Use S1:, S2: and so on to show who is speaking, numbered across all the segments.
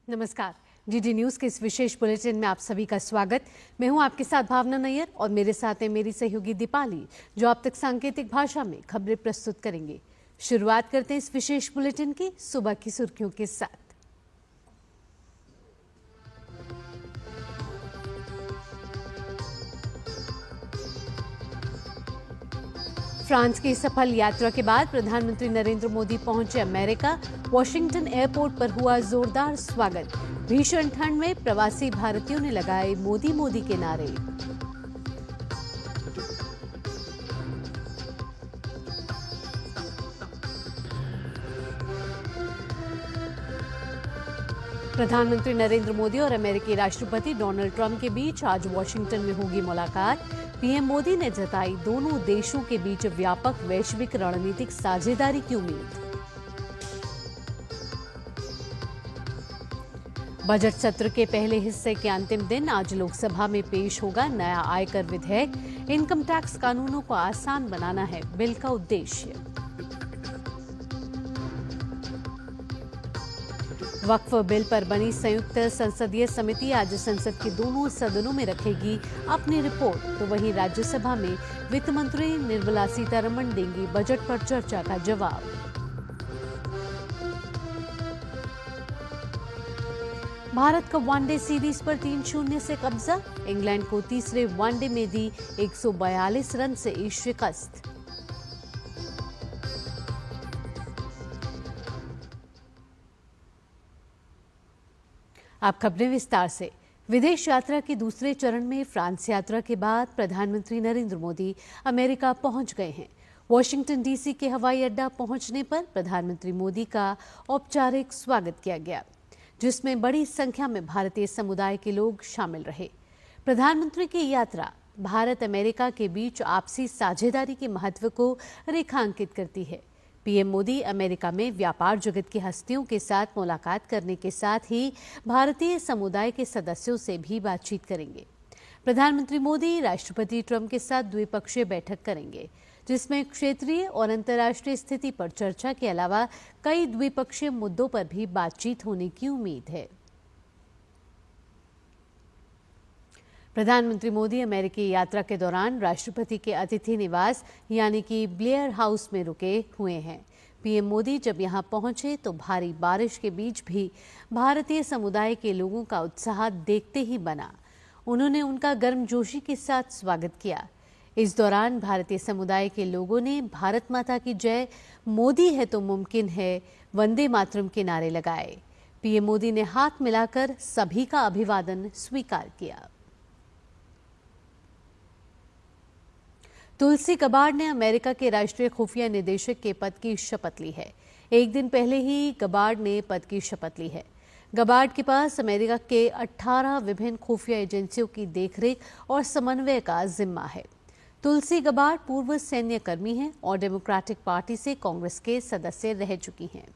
S1: नमस्कार। DD news के इस विशेष बुलेटिन में आप सभी का स्वागत। मैं हूं आपके साथ भावना नैयर और मेरे साथ है मेरी सहयोगी दीपाली, जो आप तक सांकेतिक भाषा में खबरें प्रस्तुत करेंगे। शुरुआत करते हैं इस विशेष बुलेटिन की सुबह की सुर्खियों के साथ। फ्रांस की सफल यात्रा के बाद प्रधानमंत्री नरेंद्र मोदी पहुंचे अमेरिका। वॉशिंगटन एयरपोर्ट पर हुआ जोरदार स्वागत। भीषण ठंड में प्रवासी भारतीयों ने लगाए मोदी मोदी के नारे। प्रधानमंत्री नरेंद्र मोदी और अमेरिकी राष्ट्रपति डोनाल्ड ट्रंप के बीच आज वॉशिंगटन में होगी मुलाकात। पीएम मोदी ने जताई दोनों देशों के बीच व्यापक वैश्विक रणनीतिक साझेदारी की उम्मीद। बजट सत्र के पहले हिस्से के अंतिम दिन आज लोकसभा में पेश होगा नया आयकर विधेयक। इनकम टैक्स कानूनों को आसान बनाना है बिल का उद्देश्य। वक्फ बिल पर बनी संयुक्त संसदीय समिति आज संसद के दोनों सदनों में रखेगी अपनी रिपोर्ट, तो वहीं राज्यसभा में वित्त मंत्री निर्मला सीतारमण देंगी बजट पर चर्चा का जवाब। भारत का वनडे सीरीज पर 3-0 से कब्जा। इंग्लैंड को तीसरे वनडे में दी 142 रन से शिकस्त। अब खबरें विस्तार से। विदेश यात्रा के दूसरे चरण में फ्रांस यात्रा के बाद प्रधानमंत्री नरेंद्र मोदी अमेरिका पहुंच गए हैं। वॉशिंगटन डीसी के हवाई अड्डा पहुंचने पर प्रधानमंत्री मोदी का औपचारिक स्वागत किया गया, जिसमें बड़ी संख्या में भारतीय समुदाय के लोग शामिल रहे। प्रधानमंत्री की यात्रा भारत अमेरिका के बीच आपसी साझेदारी के महत्व को रेखांकित करती है। पीएम मोदी अमेरिका में व्यापार जगत की हस्तियों के साथ मुलाकात करने के साथ ही भारतीय समुदाय के सदस्यों से भी बातचीत करेंगे। प्रधानमंत्री मोदी राष्ट्रपति ट्रंप के साथ द्विपक्षीय बैठक करेंगे, जिसमें क्षेत्रीय और अंतर्राष्ट्रीय स्थिति पर चर्चा के अलावा कई द्विपक्षीय मुद्दों पर भी बातचीत होने की उम्मीद है। प्रधानमंत्री मोदी अमेरिकी यात्रा के दौरान राष्ट्रपति के अतिथि निवास यानी कि ब्लेयर हाउस में रुके हुए हैं। पीएम मोदी जब यहां पहुंचे तो भारी बारिश के बीच भी भारतीय समुदाय के लोगों का उत्साह देखते ही बना। उन्होंने उनका गर्मजोशी के साथ स्वागत किया। इस दौरान भारतीय समुदाय के लोगों ने भारत माता की जय, मोदी है तो मुमकिन है, वंदे मातरम के नारे लगाए। पीएम मोदी ने हाथ मिलाकर सभी का अभिवादन स्वीकार किया। तुलसी गबार्ड ने अमेरिका के राष्ट्रीय खुफिया निदेशक के पद की शपथ ली है। एक दिन पहले ही गबार्ड ने पद की शपथ ली है। गबार्ड के पास अमेरिका के 18 विभिन्न खुफिया एजेंसियों की देखरेख और समन्वय का जिम्मा है। तुलसी गबार्ड पूर्व सैन्य कर्मी हैं और डेमोक्रेटिक पार्टी से कांग्रेस के सदस्य रह चुकी हैं।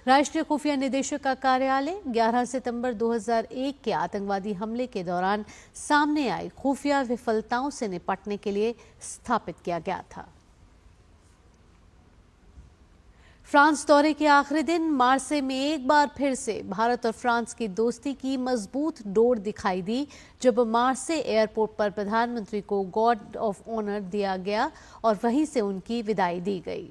S1: राष्ट्रीय खुफिया निदेशक का कार्यालय 11 सितंबर 2001 के आतंकवादी हमले के दौरान सामने आई खुफिया विफलताओं से निपटने के लिए स्थापित किया गया था। फ्रांस दौरे के आखिरी दिन मार्से में एक बार फिर से भारत और फ्रांस की दोस्ती की मजबूत डोर दिखाई दी, जब मार्से एयरपोर्ट पर प्रधानमंत्री को गार्ड ऑफ ऑनर दिया गया और वहीं से उनकी विदाई दी गई।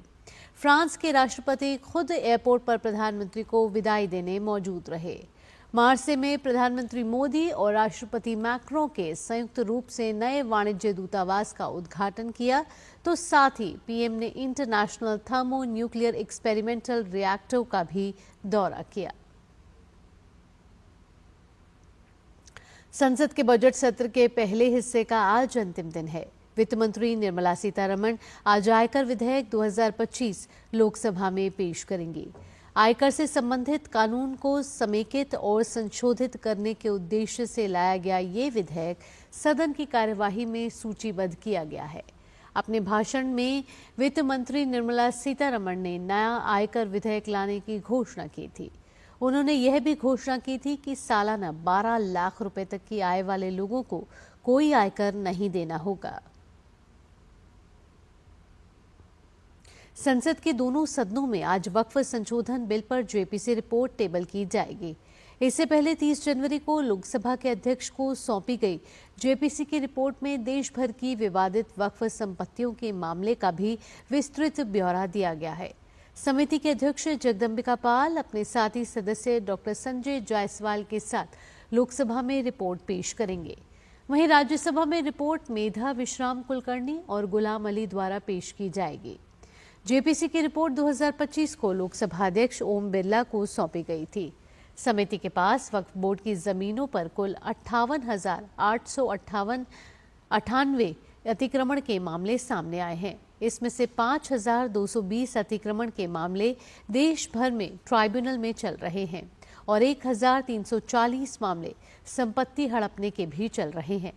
S1: फ्रांस के राष्ट्रपति खुद एयरपोर्ट पर प्रधानमंत्री को विदाई देने मौजूद रहे। मार्से में प्रधानमंत्री मोदी और राष्ट्रपति मैक्रों के संयुक्त रूप से नए वाणिज्य दूतावास का उद्घाटन किया, तो साथ ही पीएम ने international thermo nuclear experimental reactor का भी दौरा किया। संसद के बजट सत्र के पहले हिस्से का आज अंतिम दिन है। वित्त मंत्री निर्मला सीतारमण आज आयकर विधेयक 2025 लोकसभा में पेश करेंगी। आयकर से संबंधित कानून को समेकित और संशोधित करने के उद्देश्य से लाया गया ये विधेयक सदन की कार्यवाही में सूचीबद्ध किया गया है। अपने भाषण में वित्त मंत्री निर्मला सीतारमण ने नया आयकर विधेयक लाने की घोषणा की थी। उन्होंने यह भी घोषणा की थी कि सालाना 12 लाख रुपए तक की आय वाले लोगों को कोई आयकर नहीं देना होगा। संसद के दोनों सदनों में आज वक्फ संशोधन बिल पर जेपीसी रिपोर्ट टेबल की जाएगी। इससे पहले 30 जनवरी को लोकसभा के अध्यक्ष को सौंपी गई जेपीसी की रिपोर्ट में देश भर की विवादित वक्फ संपत्तियों के मामले का भी विस्तृत ब्यौरा दिया गया है। समिति के अध्यक्ष जगदम्बिका पाल अपने साथी सदस्य डॉक्टर संजय जायसवाल के साथ लोकसभा में रिपोर्ट पेश करेंगे। वहीं राज्यसभा में रिपोर्ट मेधा विश्राम कुलकर्णी और गुलाम अली द्वारा पेश की जाएगी। जेपीसी की रिपोर्ट 2025 को लोकसभा अध्यक्ष ओम बिरला को सौंपी गई थी। समिति के पास वक्फ बोर्ड की जमीनों पर कुल 58,898 अतिक्रमण के मामले सामने आए हैं। इसमें से 5,220 अतिक्रमण के मामले देश भर में ट्राइब्यूनल में चल रहे हैं और 1,340 मामले संपत्ति हड़पने के भी चल रहे हैं।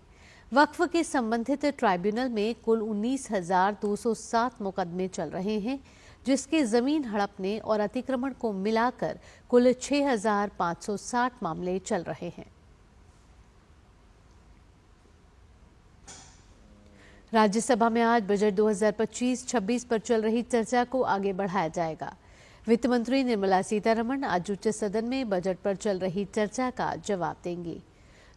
S1: वक्फ के संबंधित ट्राइब्यूनल में कुल 19,207 मुकदमे चल रहे हैं, जिसके जमीन हड़पने और अतिक्रमण को मिलाकर कुल 6,560 मामले चल रहे हैं। राज्यसभा में आज बजट 2025-26 पर चल रही चर्चा को आगे बढ़ाया जाएगा। वित्त मंत्री निर्मला सीतारमण आज उच्च सदन में बजट पर चल रही चर्चा का जवाब देंगी।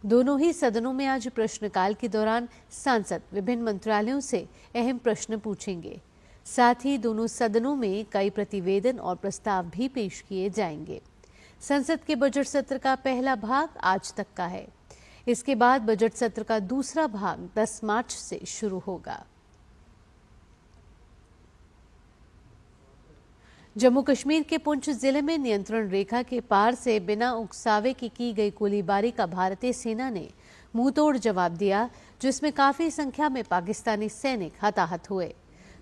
S1: दोनों ही सदनों में आज प्रश्नकाल के दौरान सांसद विभिन्न मंत्रालयों से अहम प्रश्न पूछेंगे। साथ ही दोनों सदनों में कई प्रतिवेदन और प्रस्ताव भी पेश किए जाएंगे। संसद के बजट सत्र का पहला भाग आज तक का है। इसके बाद बजट सत्र का दूसरा भाग 10 मार्च से शुरू होगा। जम्मू कश्मीर के पुंछ जिले में नियंत्रण रेखा के पार से बिना उकसावे की गई गोलीबारी का भारतीय सेना ने मुंहतोड़ जवाब दिया, जिसमें काफी संख्या में पाकिस्तानी सैनिक हताहत हुए।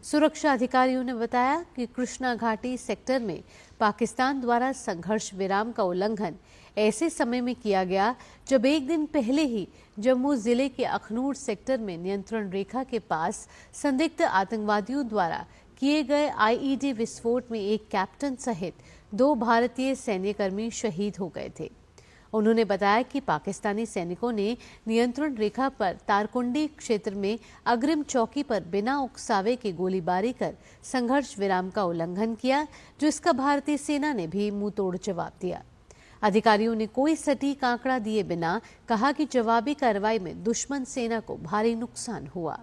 S1: सुरक्षा अधिकारियों ने बताया कि कृष्णा घाटी सेक्टर में पाकिस्तान द्वारा संघर्ष विराम का उल्लंघन ऐसे समय में किया गया जब एक दिन पहले ही जम्मू जिले के अखनूर सेक्टर में नियंत्रण रेखा के पास संदिग्ध आतंकवादियों द्वारा किए गए आईईडी विस्फोट में एक कैप्टन सहित 2 भारतीय सैन्यकर्मी शहीद हो गए थे। उन्होंने बताया कि पाकिस्तानी सैनिकों ने नियंत्रण रेखा पर तारकुंडी क्षेत्र में अग्रिम चौकी पर बिना उकसावे की गोलीबारी कर संघर्ष विराम का उल्लंघन किया, जिसका भारतीय सेना ने भी मुंहतोड़ जवाब दिया। अधिकारियों ने कोई सटीक आंकड़ा दिए बिना कहा कि जवाबी कार्रवाई में दुश्मन सेना को भारी नुकसान हुआ।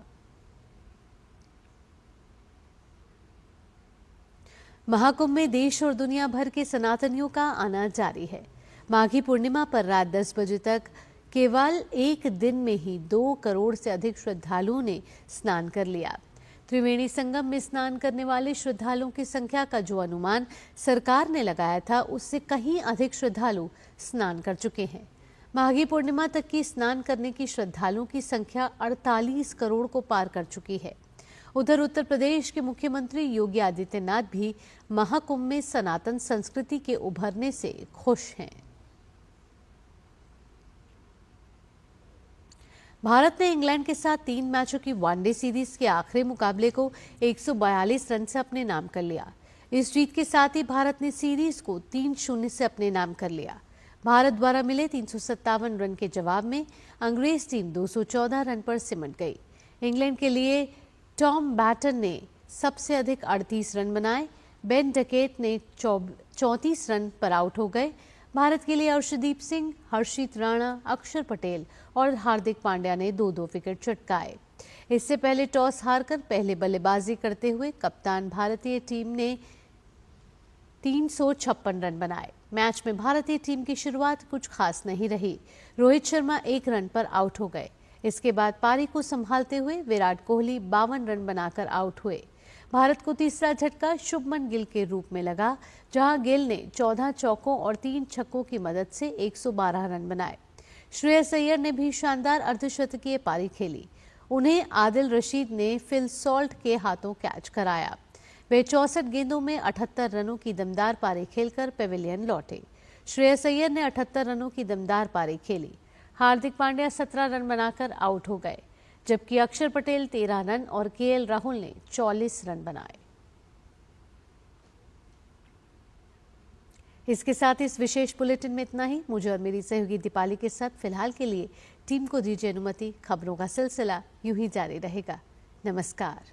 S1: महाकुंभ में देश और दुनिया भर के सनातनियों का आना जारी है। माघी पूर्णिमा पर रात 10 बजे तक केवल एक दिन में ही 2 करोड़ से अधिक श्रद्धालुओं ने स्नान कर लिया। त्रिवेणी संगम में स्नान करने वाले श्रद्धालुओं की संख्या का जो अनुमान सरकार ने लगाया था, उससे कहीं अधिक श्रद्धालु स्नान कर चुके हैं। माघी पूर्णिमा तक की स्नान करने की श्रद्धालुओं की संख्या 48 करोड़ को पार कर चुकी है। उधर उत्तर प्रदेश के मुख्यमंत्री योगी आदित्यनाथ भी महाकुंभ में सनातन संस्कृति के उभरने से खुश हैं। भारत ने इंग्लैंड के साथ 3 मैचों की वनडे सीरीज के आखिरी मुकाबले को 142 रन से अपने नाम कर लिया। इस जीत के साथ ही भारत ने सीरीज को 3-0 से अपने नाम कर लिया। भारत द्वारा मिले 357 रन के जवाब में अंग्रेज टीम 214 रन पर सिमट गई। इंग्लैंड के लिए टॉम बैटन ने सबसे अधिक 38 रन बनाए। बेन डकेट ने 34 रन पर आउट हो गए। भारत के लिए अर्शदीप सिंह, हर्षित राणा, अक्षर पटेल और हार्दिक पांड्या ने 2-2 विकेट चटकाए। इससे पहले टॉस हारकर पहले बल्लेबाजी करते हुए कप्तान भारतीय टीम ने 356 रन बनाए। मैच में भारतीय टीम की शुरुआत कुछ खास नहीं रही। रोहित शर्मा 1 रन पर आउट हो गए। इसके बाद पारी को संभालते हुए विराट कोहली 52 रन बनाकर आउट हुए। भारत को तीसरा झटका शुभमन गिल के रूप में लगा, जहां गिल ने 14 चौकों और 3 छक्कों की मदद से 112 रन बनाए। श्रेयस अय्यर ने भी शानदार अर्धशतकीय पारी खेली। उन्हें आदिल रशीद ने फिल सॉल्ट के हाथों कैच कराया। वे 64 गेंदों में 78 रनों की दमदार पारी खेलकर पेविलियन लौटे। श्रेयस अय्यर ने 78 रनों की दमदार पारी खेली। हार्दिक पांड्या 17 रन बनाकर आउट हो गए, जबकि अक्षर पटेल 13 रन और केएल राहुल ने 44 रन बनाए। इसके साथ इस विशेष बुलेटिन में इतना ही। मुझे और मेरी सहयोगी दीपाली के साथ फिलहाल के लिए टीम को दीजिए अनुमति। खबरों का सिलसिला यूं ही जारी रहेगा। नमस्कार।